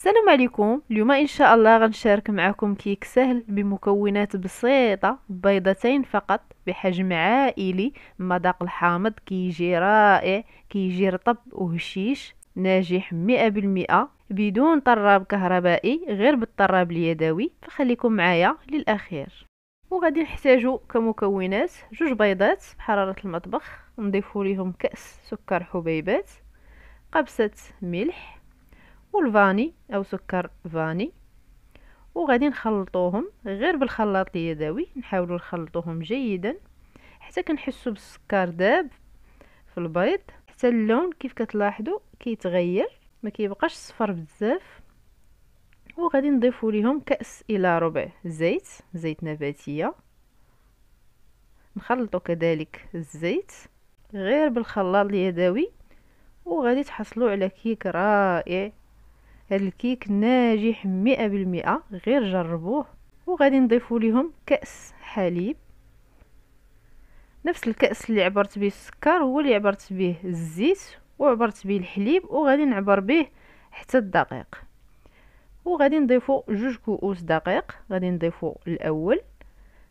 السلام عليكم. اليوم ان شاء الله غنشارك معكم كيك سهل بمكونات بسيطه، بيضتين فقط بحجم عائلي. المذاق الحامض كيجي رائع، كيجي رطب وهشيش، ناجح 100% بدون طراب كهربائي، غير بالطراب اليدوي. فخليكم معايا للاخير. وغادي نحتاجو كمكونات جوج بيضات بحراره المطبخ، نضيفو ليهم كأس سكر حبيبات، قبسه ملح، والفاني او سكر فاني. وغادي نخلطوهم غير بالخلاط اليدوي، نحاولوا نخلطوهم جيدا حتى كنحسوا بالسكر داب في البيض، حتى اللون كيف كتلاحظوا كيتغير، ما كيبقاش صفر بزاف. وغادي نضيفوا ليهم كأس الى ربع زيت نباتيه، نخلطوا كذلك الزيت غير بالخلاط اليدوي، وغادي تحصلوا على كيك رائع. هاد الكيك ناجح 100%، غير جربوه. وغادي نضيفوا ليهم كأس حليب، نفس الكأس اللي عبرت به السكر هو اللي عبرت به الزيت وعبرت به الحليب، وغادي نعبر به حتى الدقيق. وغادي نضيفوا جوج كؤوس دقيق، غادي نضيفوا الاول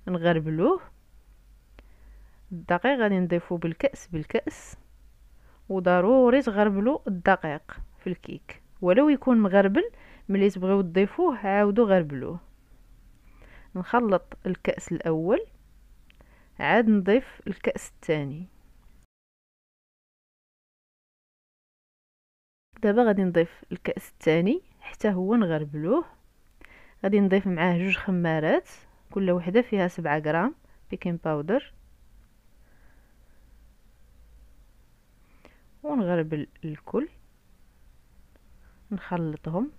نغربلوه، الدقيق غادي نضيفوا بالكأس. وضروري تغربلوا الدقيق في الكيك، ولو يكون مغربل. ملي تبغيو تضيفوه عاودوا غربلوه. نخلط الكأس الاول، عاد نضيف الكأس الثاني. دابا غادي نضيف الكأس الثاني حتى هو نغربلوه. غادي نضيف معاه جوج خمارات، كل وحده فيها 7 غرام بيكين باودر، ونغربل الكل، نخلطهم.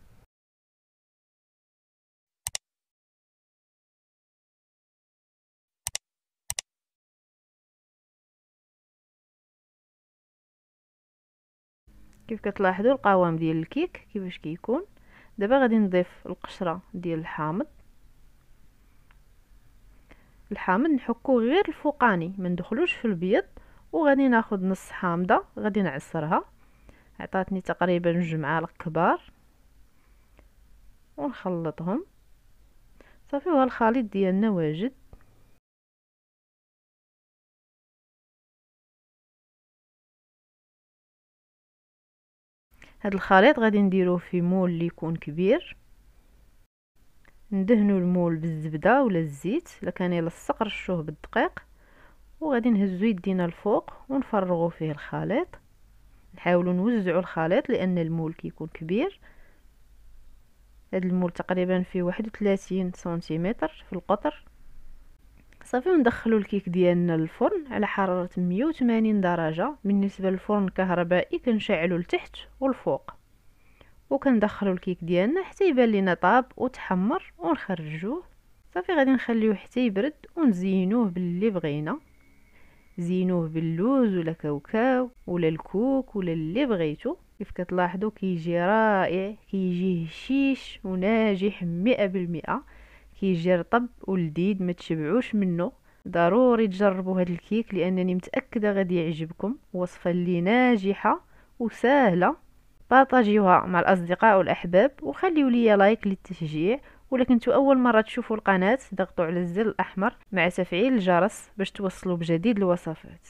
كيف كتلاحظوا القوام ديال الكيك كيفاش كيكون. دابا غادي نضيف القشره ديال الحامض نحكو غير الفوقاني، ما ندخلوش في البيض. وغادي ناخذ نص حامضه غادي نعصرها، عطاتني تقريبا 2 معالق كبار، ونخلطهم صافي. وها الخليط ديالنا واجد. هاد الخليط غادي نديروه في مول اللي يكون كبير، ندهنوا المول بالزبده ولا الزيت، الا كان يلصق رشوه بالدقيق. وغادي نهزو يدينا الفوق ونفرغوا فيه الخليط، نحاولوا نوزعوا الخليط لان المول كيكون كبير. هاد المول تقريبا فيه 31 سنتيمتر في القطر صافي. وندخلوا الكيك ديالنا للفرن على حراره 180 درجه. بالنسبه للفرن الكهربائي كنشعلوا لتحت والفوق، وكندخلوا الكيك ديالنا حتى يبان لينا طاب وتحمر، ونخرجوه صافي. غادي نخليوه حتى يبرد ونزينوه باللي بغينا. زينوه باللوز ولا كاوكاو ولا الكوك ولا اللي بغيتو. كيف كتلاحظوا كيجي رائع، كيجي هشيش وناجح 100%، كيجي رطب ولذيذ ما تشبعوش منه. ضروري تجربوا هذا الكيك لانني متاكده غادي يعجبكم. وصفه اللي ناجحه وسهله. بارطاجيوها مع الاصدقاء والاحباب، وخليوا لي لايك للتشجيع. ولا كنتوا اول مره تشوفوا القناه ضغطوا على الزر الاحمر مع تفعيل الجرس باش توصلوا بجديد الوصفات.